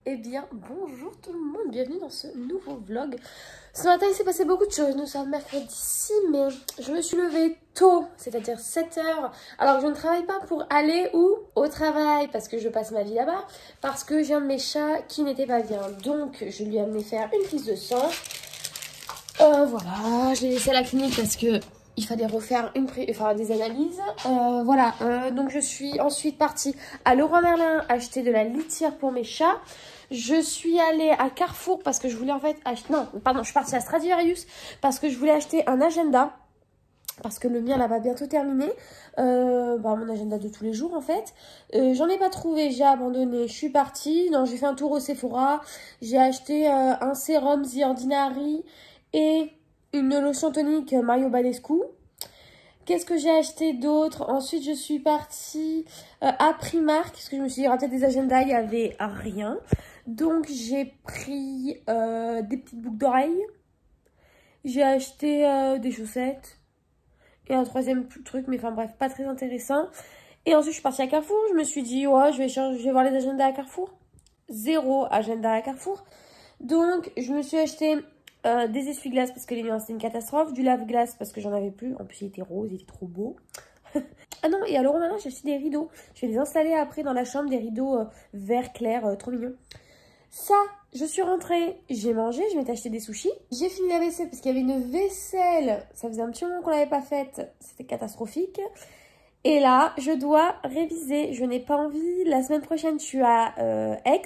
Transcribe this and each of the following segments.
Eh bien, bonjour tout le monde, bienvenue dans ce nouveau vlog. Ce matin, il s'est passé beaucoup de choses. Nous sommes mercredi 6 mai. Je me suis levée tôt, c'est-à-dire 7 heures. Alors, je ne travaille pas pour aller où? Au travail, parce que je passe ma vie là-bas. Parce que j'ai un de mes chats qui n'était pas bien. Donc, je lui ai amené faire une prise de sang. Voilà, je l'ai laissé à la clinique parce que il fallait refaire des analyses. Donc je suis ensuite partie à Leroy Merlin acheter de la litière pour mes chats. Je suis allée à Carrefour parce que je voulais en fait acheter... Non, pardon, je suis partie à Stradivarius parce que je voulais acheter un agenda. Parce que le mien là va bientôt terminer. Mon agenda de tous les jours en fait. J'en ai pas trouvé, j'ai abandonné. Je suis partie. Non, j'ai fait un tour au Sephora. J'ai acheté un sérum The Ordinary et une lotion tonique Mario Badescu. Qu'est-ce que j'ai acheté d'autre? Ensuite, je suis partie à Primark, parce que je me suis dit, il y aura peut-être des agendas, il n'y avait rien. Donc, j'ai pris des petites boucles d'oreilles. J'ai acheté des chaussettes. Et un troisième truc, mais enfin bref, pas très intéressant. Et ensuite, je suis partie à Carrefour. Je me suis dit, ouais, je vais voir les agendas à Carrefour. Zéro agenda à Carrefour. Donc, je me suis acheté... des essuie-glaces parce que les miens c'était une catastrophe, du lave-glace parce que j'en avais plus, en plus il était rose, il était trop beau. Ah non, et alors maintenant j'ai acheté des rideaux, je vais les installer après dans la chambre, des rideaux vert clair, trop mignons. Ça, je suis rentrée, j'ai mangé, je m'étais acheté des sushis. J'ai fini la vaisselle parce qu'il y avait une vaisselle, ça faisait un petit moment qu'on l'avait pas faite, c'était catastrophique. Et là, je dois réviser. Je n'ai pas envie. La semaine prochaine, je suis à Aix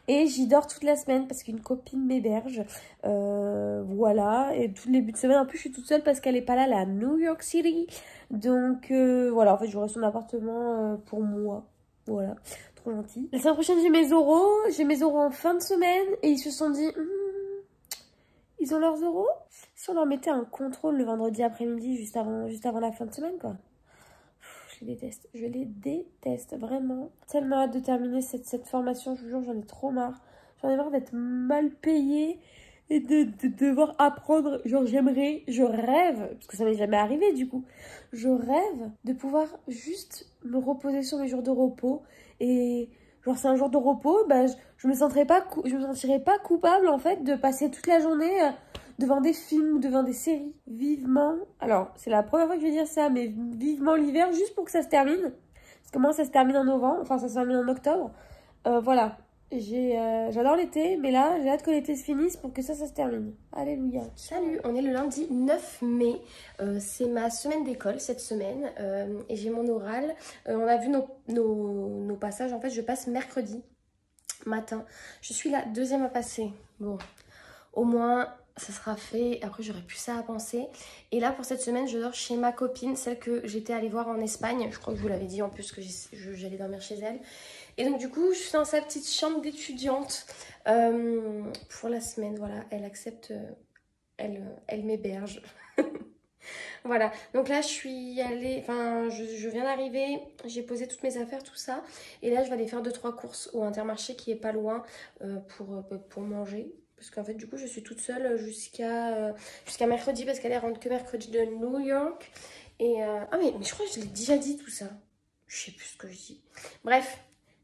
et j'y dors toute la semaine parce qu'une copine m'héberge. Voilà. Et tout le début de semaine, en plus, je suis toute seule parce qu'elle n'est pas là, elle est à New York City. Donc, voilà. En fait, j'aurai son appartement pour moi. Voilà. Trop gentil. La semaine prochaine, j'ai mes oraux. J'ai mes oraux en fin de semaine. Et ils se sont dit... ils ont leurs oraux? Si on leur mettait un contrôle le vendredi après-midi, juste avant la fin de semaine, quoi. Je les déteste, vraiment. Tellement hâte de terminer cette formation, je vous jure, j'en ai trop marre. J'en ai marre d'être mal payée et de devoir apprendre. Genre, je rêve, parce que ça m'est jamais arrivé du coup, je rêve de pouvoir juste me reposer sur mes jours de repos. Et genre, c'est un jour de repos, je me sentirais pas coupable en fait de passer toute la journée... devant des films ou devant des séries, vivement, alors c'est la première fois que je vais dire ça, mais vivement l'hiver, juste pour que ça se termine, parce que moi ça se termine en novembre, enfin ça se termine en octobre, voilà, j'adore l'été, mais là j'ai hâte que l'été se finisse pour que ça se termine, alléluia. Salut, on est le lundi 9 mai, c'est ma semaine d'école cette semaine, et j'ai mon oral, on a vu nos passages, en fait je passe mercredi matin, je suis la deuxième à passer, bon, au moins... ça sera fait, après j'aurai plus ça à penser. Et là pour cette semaine je dors chez ma copine, celle que j'étais allée voir en Espagne. Je crois que je vous l'avais dit en plus que j'allais dormir chez elle. Et donc du coup je suis dans sa petite chambre d'étudiante pour la semaine. Voilà, elle accepte, elle m'héberge. Voilà, donc là je suis allée, je viens d'arriver, j'ai posé toutes mes affaires, tout ça. Et là je vais aller faire 2-3 courses au Intermarché qui est pas loin pour manger. Parce qu'en fait, du coup, je suis toute seule jusqu'à mercredi parce qu'elle rentre que mercredi de New York. Et mais je crois que je l'ai déjà dit tout ça. Je sais plus ce que je dis. Bref,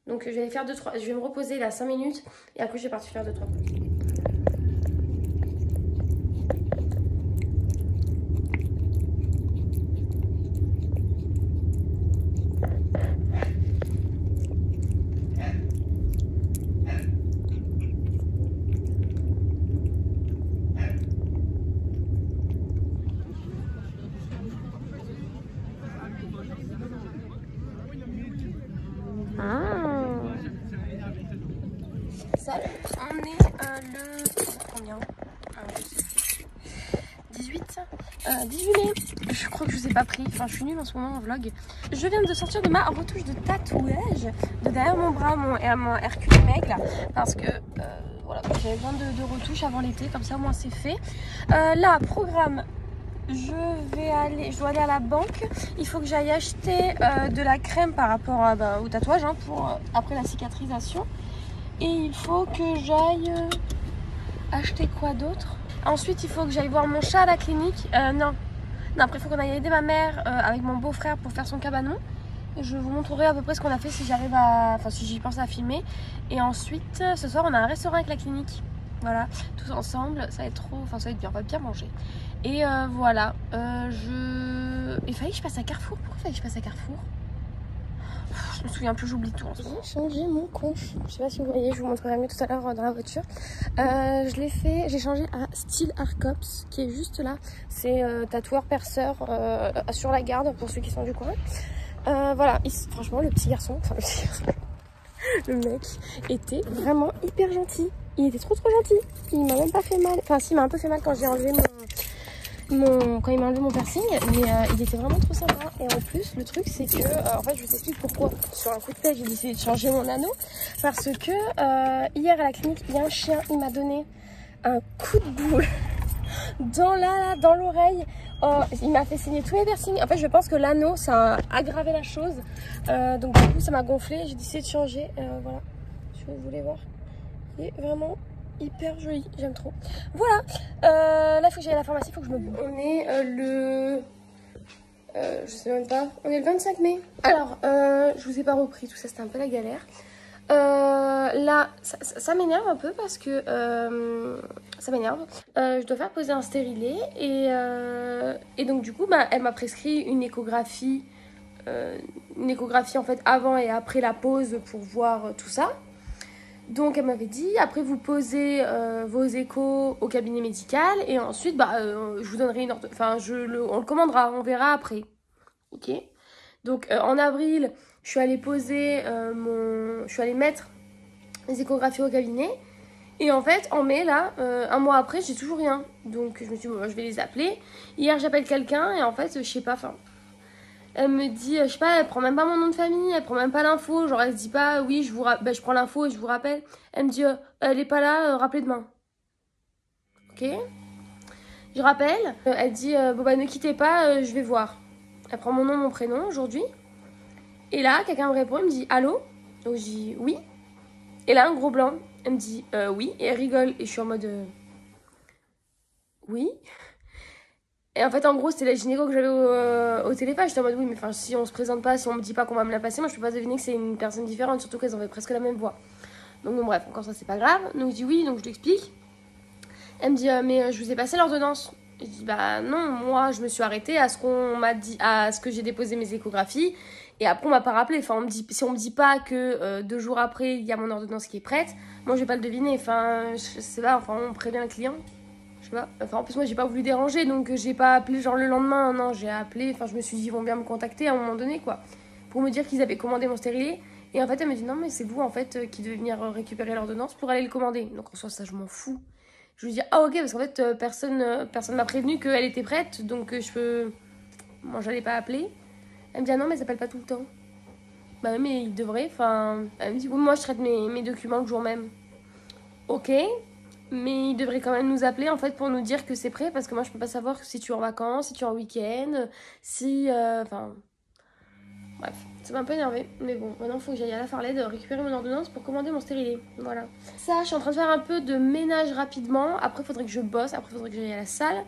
donc je vais aller faire 2-3. Je vais me reposer là 5 minutes et après je vais partir faire 2-3 courses. Salut, on est le... combien? Je sais plus. 18 mai. Je crois que je vous ai pas pris. Enfin, je suis nulle en ce moment en vlog. Je viens de sortir de ma retouche de tatouage de derrière mon bras et mon Hercule Maigre. Parce que voilà, j'avais besoin de retouches avant l'été. Comme ça, au moins, c'est fait. Là, programme. Je dois aller à la banque. Il faut que j'aille acheter de la crème par rapport au tatouage pour après la cicatrisation. Et il faut que j'aille acheter quoi d'autre? Ensuite, il faut que j'aille voir mon chat à la clinique. Non, après, il faut qu'on aille aider ma mère avec mon beau-frère pour faire son cabanon. Je vous montrerai à peu près ce qu'on a fait si j'arrive à... Enfin, si j'y pense à filmer. Et ensuite, ce soir, on a un restaurant avec la clinique. Voilà, tous ensemble, ça va être trop... Enfin, ça va être bien, on va bien manger. Et voilà, il fallait que je passe à Carrefour. Pourquoi il fallait que je passe à Carrefour? Je me souviens plus, j'oublie tout. J'ai changé mon conch. Je sais pas si vous voyez, je vous montrerai mieux tout à l'heure dans la voiture. Je l'ai fait, j'ai changé à Style Arcops, qui est juste là. C'est tatoueur perceur sur la garde pour ceux qui sont du coin. Voilà, franchement, le petit garçon, enfin le petit garçon, le mec était vraiment hyper gentil. Il était trop gentil. Il m'a même pas fait mal. Enfin, si, il m'a un peu fait mal quand j'ai enlevé quand il m'a enlevé mon piercing, mais il était vraiment trop sympa. Et en plus, le truc, c'est que, en fait, je vous explique pourquoi. Sur un coup de tête, j'ai décidé de changer mon anneau. Parce que hier à la clinique, il y a un chien, il m'a donné un coup de boule dans l'oreille. Oh, il m'a fait saigner tous mes piercings. En fait, je pense que l'anneau, ça a aggravé la chose. Donc, du coup, ça m'a gonflé. J'ai décidé de changer. Voilà, si vous voulez voir. Il est vraiment hyper joli, j'aime trop. Voilà, là il faut que j'aille à la pharmacie, il faut que je me bouge. On est je sais même pas, on est le 25 mai. Alors, je vous ai pas repris tout ça, c'était un peu la galère. Là, ça m'énerve un peu parce que ça m'énerve. Je dois faire poser un stérilet et donc du coup, bah, elle m'a prescrit une échographie en fait avant et après la pause pour voir tout ça. Donc elle m'avait dit, après vous posez vos échos au cabinet médical et ensuite bah, je vous donnerai une ordre, enfin on le commandera, on verra après. Ok. Donc en avril, je suis allée poser je suis allée mettre les échographies au cabinet et en fait en mai là, un mois après, j'ai toujours rien. Donc je me suis dit bon, je vais les appeler. Hier j'appelle quelqu'un et en fait je sais pas, enfin elle me dit, je sais pas, elle prend même pas mon nom de famille, elle prend même pas l'info, genre elle se dit pas, oui, je prends l'info et je vous rappelle. Elle me dit, elle est pas là, rappelez demain. Ok. Je rappelle, elle dit, bon bah ne quittez pas, je vais voir. Elle prend mon nom, mon prénom aujourd'hui. Et là, quelqu'un me répond, il me dit, allô? Donc je dis, oui. Et là, un gros blanc, elle me dit, oui, et elle rigole. Et je suis en mode, oui. Et en fait, en gros, c'était la gynéco que j'avais au téléphone. J'étais en mode, oui, mais enfin, si on se présente pas, si on me dit pas qu'on va me la passer, moi je peux pas deviner que c'est une personne différente, surtout qu'elles avaient presque la même voix. Donc, bon, bref, encore ça, c'est pas grave. Donc, je dis oui, donc je lui explique. Elle me dit, mais je vous ai passé l'ordonnance. Je dis, bah non, moi, je me suis arrêtée à ce qu'on m'a dit, à ce que j'ai déposé mes échographies. Et après, on m'a pas rappelé. Enfin, si on me dit pas que 2 jours après, il y a mon ordonnance qui est prête, moi, je vais pas le deviner. Enfin, je sais pas, enfin, on prévient le client. Je sais pas. Enfin, en plus, moi, j'ai pas voulu déranger, donc j'ai pas appelé genre le lendemain. Non, j'ai appelé. Enfin, je me suis dit, ils vont bien me contacter à un moment donné, quoi. Pour me dire qu'ils avaient commandé mon stérilet. Et en fait, elle me dit, non, mais c'est vous, en fait, qui devez venir récupérer l'ordonnance pour aller le commander. Donc, en soi, ça, je m'en fous. Je lui dis, ah, ok, parce qu'en fait, personne m'a prévenu qu'elle était prête, donc je peux. Moi, j'allais pas appeler. Elle me dit, ah non, mais ça s'appelle pas tout le temps. Bah, mais il devrait. Enfin, elle me dit, oui, moi, je traite mes documents le jour même. Ok. Mais il devrait quand même nous appeler en fait pour nous dire que c'est prêt parce que moi je peux pas savoir si tu es en vacances, si tu es en week-end, si... Enfin... Bref, ça m'a un peu énervé. Mais bon, maintenant il faut que j'aille à la Farled récupérer mon ordonnance pour commander mon stérilet. Voilà. Ça, je suis en train de faire un peu de ménage rapidement. Après, il faudrait que je bosse. Après, il faudrait que j'aille à la salle.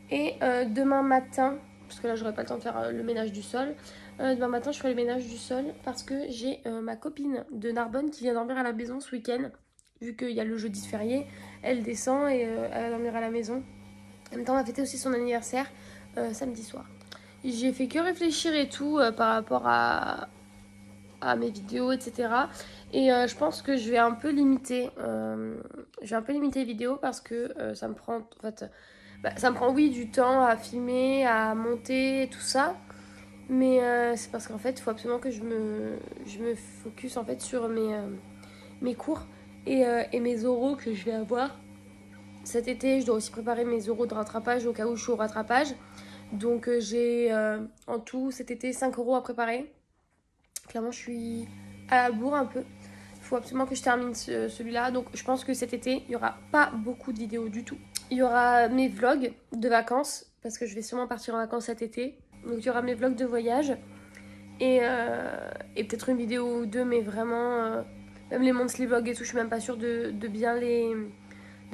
Et demain matin, parce que là j'aurai pas le temps de faire le ménage du sol. Demain matin, je ferai le ménage du sol parce que j'ai ma copine de Narbonne qui vient dormir à la maison ce week-end. Vu qu'il y a le jeudi de férié, elle descend et elle va dormir à la maison. En même temps, on va fêter aussi son anniversaire samedi soir. J'ai fait que réfléchir et tout par rapport à mes vidéos, etc. Et je pense que je vais un peu limiter. Les vidéos parce que ça me prend, en fait, ça me prend oui du temps à filmer, à monter, tout ça. Mais c'est parce qu'en fait, il faut absolument que je me focus en fait sur mes cours. Et mes oraux que je vais avoir cet été. Je dois aussi préparer mes oraux de rattrapage au cas où je suis au rattrapage. Donc j'ai en tout cet été 5 euros à préparer. Clairement je suis à la bourre un peu. Il faut absolument que je termine celui-là. Donc je pense que cet été il n'y aura pas beaucoup de vidéos du tout. Il y aura mes vlogs de vacances parce que je vais sûrement partir en vacances cet été. Donc il y aura mes vlogs de voyage et peut-être une vidéo ou deux, mais vraiment... Même les monthly vlogs et tout, je suis même pas sûre de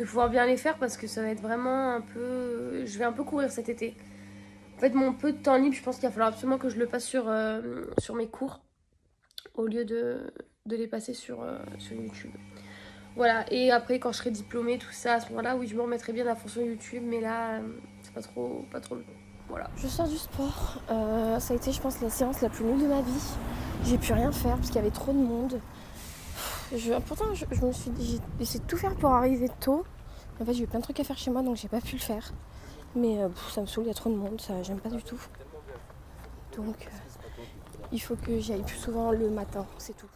pouvoir bien les faire parce que ça va être vraiment un peu... Je vais un peu courir cet été. En fait, mon peu de temps libre, je pense qu'il va falloir absolument que je le passe sur mes cours au lieu de les passer sur YouTube. Voilà, et après, quand je serai diplômée, tout ça, à ce moment-là, oui, je me remettrai bien à fond sur YouTube, mais là, c'est pas trop. Voilà. Je sors du sport. Ça a été, je pense, la séance la plus nulle de ma vie. J'ai pu rien faire parce qu'il y avait trop de monde. Pourtant, je me suis dit, j'ai essayé de tout faire pour arriver tôt. En fait, j'ai eu plein de trucs à faire chez moi, donc j'ai pas pu le faire. Mais ça me saoule, il y a trop de monde, ça j'aime pas du tout. Donc, il faut que j'y aille plus souvent le matin, c'est tout.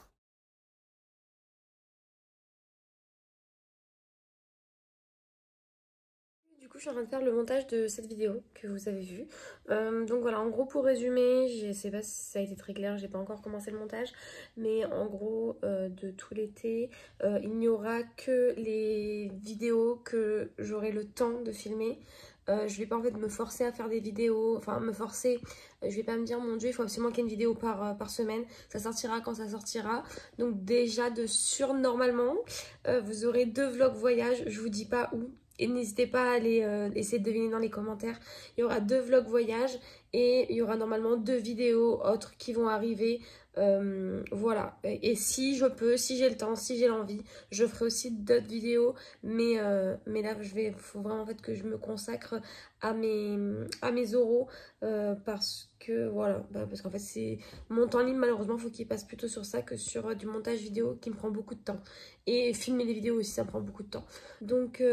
Du coup, je suis en train de faire le montage de cette vidéo que vous avez vue. Donc voilà, en gros, pour résumer, je sais pas si ça a été très clair, j'ai pas encore commencé le montage, mais en gros, de tout l'été, il n'y aura que les vidéos que j'aurai le temps de filmer. Je vais pas en fait me forcer à faire des vidéos, enfin me forcer, je vais pas me dire mon dieu il faut absolument qu'il y ait une vidéo par semaine, ça sortira quand ça sortira. Donc déjà normalement, vous aurez 2 vlogs voyage, je vous dis pas où. Et n'hésitez pas à aller essayer de deviner dans les commentaires. Il y aura 2 vlogs voyage et il y aura normalement 2 vidéos autres qui vont arriver. Voilà. Et si je peux, si j'ai le temps, si j'ai l'envie, je ferai aussi d'autres vidéos. Mais là, faut vraiment en fait que je me consacre à mes oraux parce que voilà, parce qu'en fait c'est mon temps libre malheureusement faut qu'il passe plutôt sur ça que sur du montage vidéo qui me prend beaucoup de temps et filmer les vidéos aussi ça me prend beaucoup de temps. Donc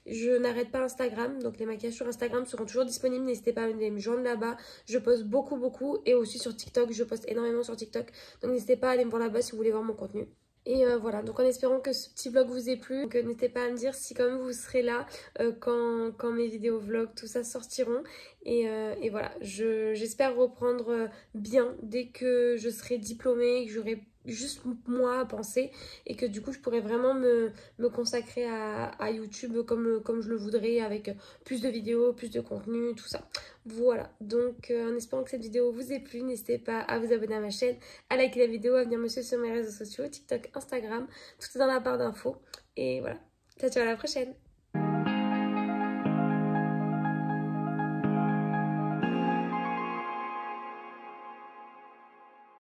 je n'arrête pas Instagram, donc les maquillages sur Instagram seront toujours disponibles, n'hésitez pas à aller me joindre là-bas, je poste beaucoup et aussi sur TikTok, je poste énormément sur TikTok, donc n'hésitez pas à aller me voir là-bas si vous voulez voir mon contenu. Et voilà, donc en espérant que ce petit vlog vous ait plu, donc n'hésitez pas à me dire si quand même vous serez là quand mes vidéos vlogs, tout ça sortiront. Et voilà, j'espère reprendre bien dès que je serai diplômée, que j'aurai juste moi à penser et que du coup je pourrais vraiment me consacrer à YouTube comme je le voudrais avec plus de vidéos, plus de contenu, tout ça. Voilà, donc en espérant que cette vidéo vous ait plu, n'hésitez pas à vous abonner à ma chaîne, à liker la vidéo, à venir me suivre sur mes réseaux sociaux, TikTok, Instagram, tout est dans la barre d'infos. Et voilà, ciao ciao, à la prochaine!